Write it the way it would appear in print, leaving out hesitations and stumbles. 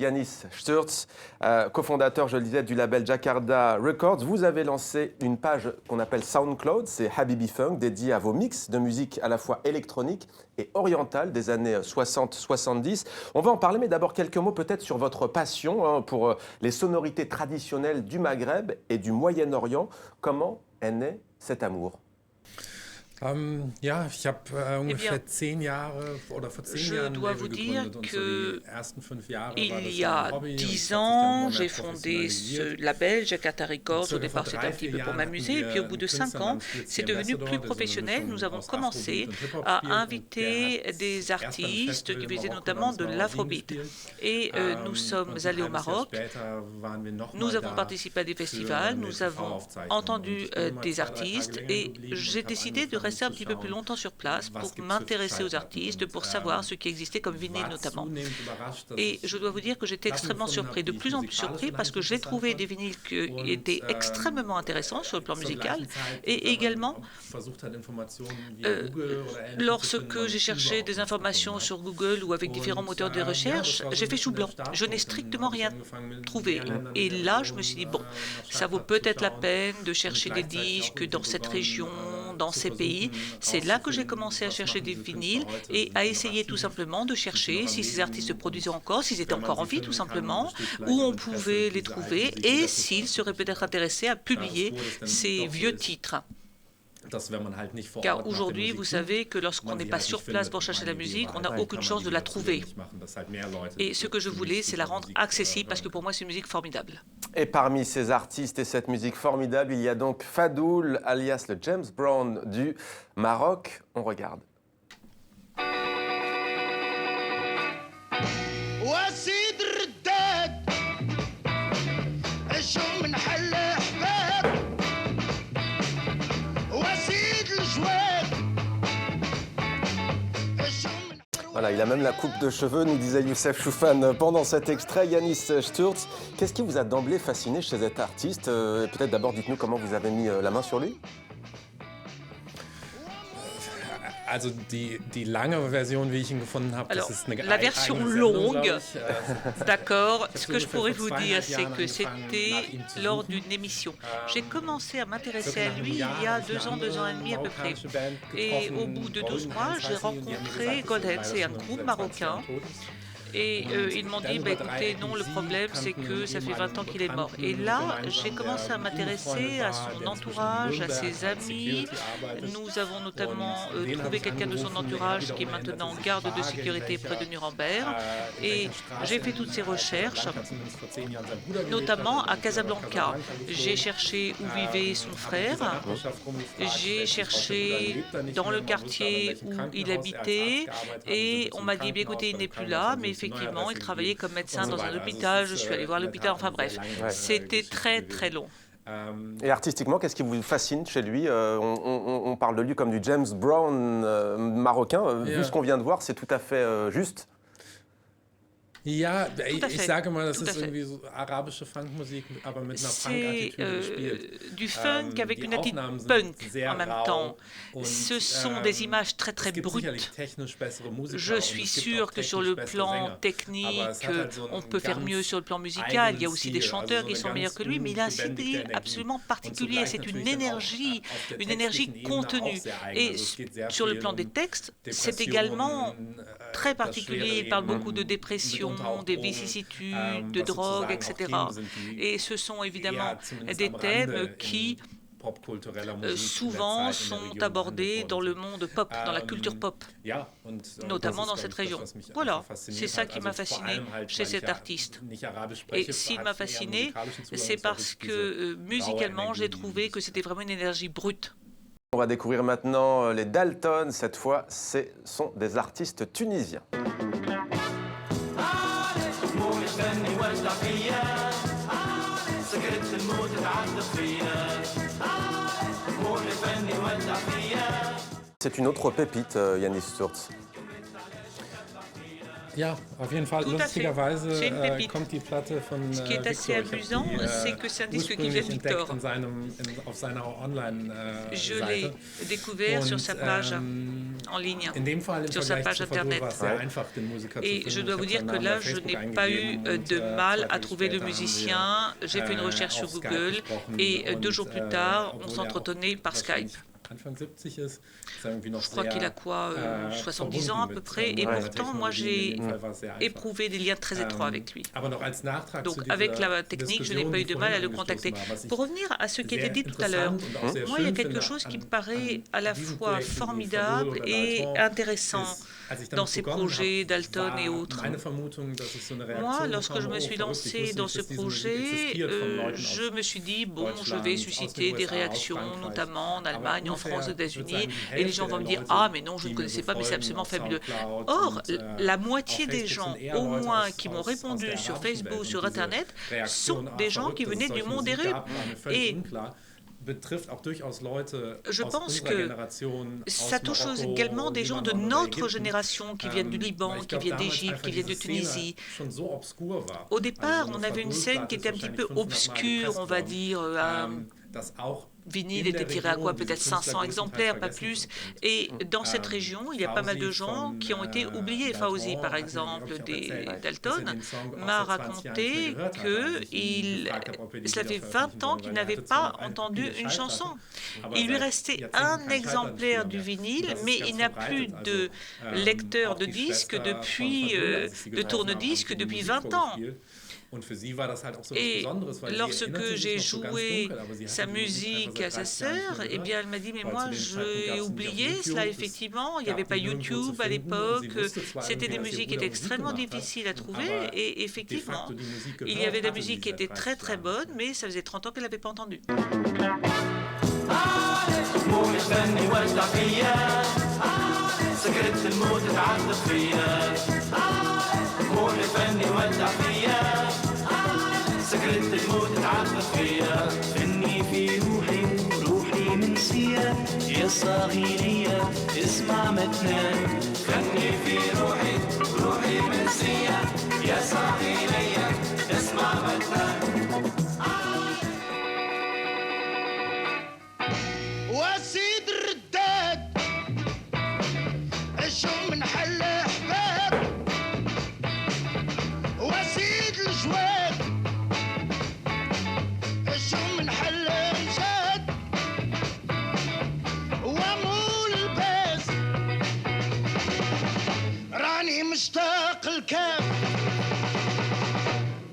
Yanis Sturz, cofondateur, je le disais, du label Jakarta Records. Vous avez lancé une page qu'on appelle SoundCloud, c'est Habibi Funk, dédiée à vos mix de musique à la fois électronique et orientale des années 60-70. On va en parler, mais d'abord quelques mots peut-être sur votre passion pour les sonorités traditionnelles du Maghreb et du Moyen-Orient. Comment est né cet amour? Ja, ich habe ungefähr 10 Jahre oder vor 10 Je Jahren dois ein vous Label dire gegründet und so que die ersten 5 Jahre war il das y a ein Hobby und 10 das hat sich dann ans, immer j'ai mehr fondé ce professionalisiert. label Jakarta Records. Au Circa départ, vor c'était un 3-4 petit peu pour Jahren m'amuser. Et hatten puis, au wir bout de einen 5 Künstler ans, namens Fritzi c'est devenu Ambassador, plus der so eine professionnel. Mischung Nous avons aus commencé Afrobeat und Hip-Hop à spielt und der inviter hat des erst beim artistes Festival qui in faisaient Marokko notamment de bei uns in l'afrobeat. gespielt. Et nous sommes Und allés au ein halbes Jahr Maroc. später waren wir noch Nous mal avons da participé à des für festivals, eine nous avons TV-Aufzeichnung. Und entendu ich bin immer des 2-3 Tage artistes länger et geblieben und j'ai habe décidé de angefangen rester un zu petit peu plus schauen, longtemps sur place was pour gibt's für m'intéresser aux Schallplatten. artistes, Und pour savoir ce qui existait comme vinyle war notamment. zunehmend überrascht, dass Et ich je dois vous dire que j'étais extrêmement Platten gefunden surpris, habe, de die ich plus en plus musikalisch surpris, parce que j'ai unheimlich trouvé interessant des vinyles qui fand. étaient Und extrêmement intéressants sur le plan zur musical. gleichen Zeit, Et wenn man également, auch versucht hat, Informationen via Google oder Ähnlichem zu finden, lorsque man j'ai cherché überhaupt des nichts informations gefunden sur hat. Google ou avec différents moteurs de Ja, recherche, das war so j'ai ein fait chou bisschen der blanc. Je n'ai Startpunkt. strictement Dann habe ich rien angefangen, mir trouvé. mehr Ländern Et in der là, je me suis dit, Region, bon, nach ça vaut Schallplatten zu peut-être la schauen peine de und chercher des gleichzeitig disques auch dans irgendwie cette begonnen, région, dans zu ces pays. versuchen, C'est là que j'ai rauszufinden, commencé à was chercher machen des diese vinyles Künstler heute, et sind à die noch essayer tout aktiv, simplement de sind die chercher noch am si ces Leben, artistes se produisaient encore, s'ils étaient wenn man encore en sie vie tout finden kann, simplement, besteht vielleicht où im on Interesse, pouvait les diese alten trouver Musik et wieder zu s'ils seraient veröffentlichen. peut-être intéressés à publier Bevor das dann ces doch so vieux ist, titres. dass wenn man halt nicht vor Car Ort nach der aujourd'hui, Musik vous sucht, savez que lorsqu'on man n'est die pas halt sur nicht place findet. pour chercher la Die musique, on n'a Wahrheit aucune kann man chance die de la wieder trouver. zugänglich machen, dass halt mehr Leute Et ce que je für voulais, mich c'est la diese rendre Musik, accessible parce que hören pour moi, c'est une musique formidable. Et parmi ces artistes et cette musique formidable, il y a donc Fadoul, alias le James Brown du Maroc. On regarde. وسيد الرداد الشوم من حل احباب وسيد الجواد الشوم من Voilà, il a même la coupe de cheveux, nous disait Youssef Choufan pendant cet extrait. Yanis Sturz, qu'est-ce qui vous a d'emblée fasciné chez cet artiste? Peut-être d'abord, dites-nous comment vous avez mis la main sur lui. Also die lange Version, wie ich ihn gefunden habe, Alors, das ist eine la version eigene Sendung, longue, glaub ich. d'accord. Ce que je ungefähr pourrais vor vous dire, 2,5 c'est Jahren que angefangen, c'était nach ihm zu lors suchen. d'une émission. J'ai commencé à m'intéresser Circa à nach einem lui il y Jahr a habe ich 2 ans, eine 2 ans et demi à peu andere près. marokkanische Band Et getroffen, au bout de 12 Golden mois, Hands j'ai heißen die, und die haben rencontré gesagt, Golden, dass c'est un leider groupe schon seit 20 marocain. Jahren tot ist. Et ils m'ont dit, bah, écoutez, non, le problème, c'est que ça fait 20 ans qu'il est mort. Et là, j'ai commencé à m'intéresser à son entourage, à ses amis. Nous avons notamment trouvé quelqu'un de son entourage qui est maintenant garde de sécurité près de Nuremberg. Et j'ai fait toutes ces recherches, notamment à Casablanca. J'ai cherché où vivait son frère. J'ai cherché dans le quartier où il habitait. Et on m'a dit, bah, écoutez, il n'est plus là, mais effectivement, il travaillait comme médecin dans un hôpital, je suis allée voir l'hôpital, enfin bref, c'était très très long. Et artistiquement, qu'est-ce qui vous fascine chez lui? On parle de lui comme du James Brown marocain. Vu ce qu'on vient de voir, c'est tout à fait juste. Ja, Tout à ich fait. sage mal, das Tout à ist fait. irgendwie so arabische Funkmusik, aber mit einer C'est Punk-Attitüde gespielt. du funk avec die une attitude Aufnahmen sind punk sehr en même rau temps. und, Ce sont des images très très es gibt brutes. sicherlich technisch bessere Musiker Je und suis es gibt sûr auch que sur technisch le bessere plan Sänger. Aber technique, es hat halt so on einen peut faire ganz mieux sur le plan musical. eigenen Il y a aussi des Stil, chanteurs also qui so sont eine meilleurs ganz que lui, mais il a un ungebändigte style Energie. absolument Und particulier. zugleich C'est une natürlich dann auch énergie, auf der une énergie textlichen Ebene auch contenue. sehr eigen. Et Also es geht sehr sur le viel plan des um textes, c'est Depressionen, également très das particulier. schwere Il parle Leben, beaucoup de dépression, mitunter auch des Drogen, vicissitudes, de was drogue, sozusagen auch etc. Themen sind, die Et ce sont évidemment eher zumindest des am Rande thèmes qui popkultureller Musik souvent der Zeit in der sont Region abordés behandelt dans le worden monde pop, dans la culture pop, Ja, und, notamment dans das ist, cette glaub ich, région. das, was mich Voilà, einfach fasziniert c'est ça hat. qui m'a Also vor fasciné allem halt, chez weil ich cet ja artiste. nicht Arabisch Et spreche, s'il hatte m'a ich eher fasciné, musikalischen Zugang, c'est das parce wirklich que diese musicalement, raue j'ai Energie, trouvé que c'était vraiment une énergie brute. On va découvrir maintenant les Dalton. Cette fois, ce sont des artistes tunisiens. C'est une autre pépite, Yanis Sturz. Ja, auf jeden Fall. Tout à fait. Lustigerweise C'est une pépite. kommt die Platte von Ce qui est assez Victor. Ich hab amusant, die, c'est que c'est un disque qui vient de ursprünglich Victor. entdeckt auf seiner Je Online-Seite. l'ai découvert sur sa page en ligne, In dem Fall im sur sa Vergleich page zu Fadul internet. war es sehr einfach, den Musiker zu Et finden. je dois Ich vous hab dire seinen que Namen là, bei je Facebook n'ai pas eu eingegeben de und, mal 2 à Tage trouver le später haben musicien. J'ai fait une recherche sur auf Skype Google gesprochen et 2 jours und, plus tard, on obwohl er s'entretenait par wahrscheinlich Skype. Anfang 70 ist, ist er irgendwie noch Je crois sehr, qu'il a quoi, 70 ans à peu près, et pourtant moi j'ai éprouvé des liens très étroits avec lui. Aber noch als Nachtrag Donc zu dieser avec la technique, je n'ai Diskussion, pas eu die de mal à le vorhin contacter. angestoßen war, was ich Pour revenir à ce qui a été sehr dit tout à l'heure, interessant und auch sehr moi il y a schön quelque finde chose qui me an paraît à la diesen fois Projekten wie formidable Fadul oder et Dalton intéressant ist, als ich dans damit ces begonnen projets habe, d'Alton et war autres. meine Vermutung, dass es so eine Moi, Reaktion lorsque bekam, je me oh, suis verrückt, ich lancée wusste dans nicht, ce dass diese Musik projet, existiert von Leuten aus je me suis dit, bon, je Deutschland, vais aus susciter den des USA, réactions, aus Frankreich. notamment en Aber Allemagne, en ungefähr, France, aux ich würde États-Unis, sagen, die et les Hälfte gens vont der me dire, Leute, ah, mais non, je die ne mir connaissais so pas, mais c'est folgen absolument auf fabuleux. SoundCloud Or, und, la moitié auf des Facebook gens, sind eher au Leute moins, aus- qui m'ont aus répondu der sur arabischen Facebook, Welt. sur Und diese Internet, Reaktion, sont ah, des gens verrückt, qui dass es venaient du solche monde des Musik rues. gab, war mir völlig Et unklar. Betrifft auch durchaus Leute je aus pense unserer que Generation, ça aus touche Marokko, également des gens de Libanon oder notre Ägypten. génération qui viennent du Liban, Weil ich qui glaub, viennent damals d'Égypte, einfach qui viennent de diese Szene Tunisie. schon so obskur war. Au départ, Also so on avait une scène qui était un petit peu obscure, on va dire, dass auch vinyle était tiré à quoi, peut-être 500 exemplaires, pas plus. Et dans cette région, il y a pas mal de gens qui ont été oubliés. Fauzi, par exemple, d'Alton, m'a raconté que cela fait 20 ans qu'il n'avait pas entendu une chanson. Il lui restait un exemplaire du vinyle, mais il n'a plus de lecteur de disque depuis, de tourne-disque depuis 20 ans. Et lorsque j'ai joué sa musique à sa sœur, eh bien, elle m'a dit, mais moi, j'ai oublié cela, effectivement. Il n'y avait pas YouTube à l'époque. C'était des musiques qui étaient extrêmement difficiles à trouver. Et effectivement, il y avait de la musique qui était très, très bonne, mais ça faisait 30 ans qu'elle n'avait pas entendu. سكرت الموت تعبت فيا إني في روحي وروحي منسية يا صاغي ليا اسمع ما تنام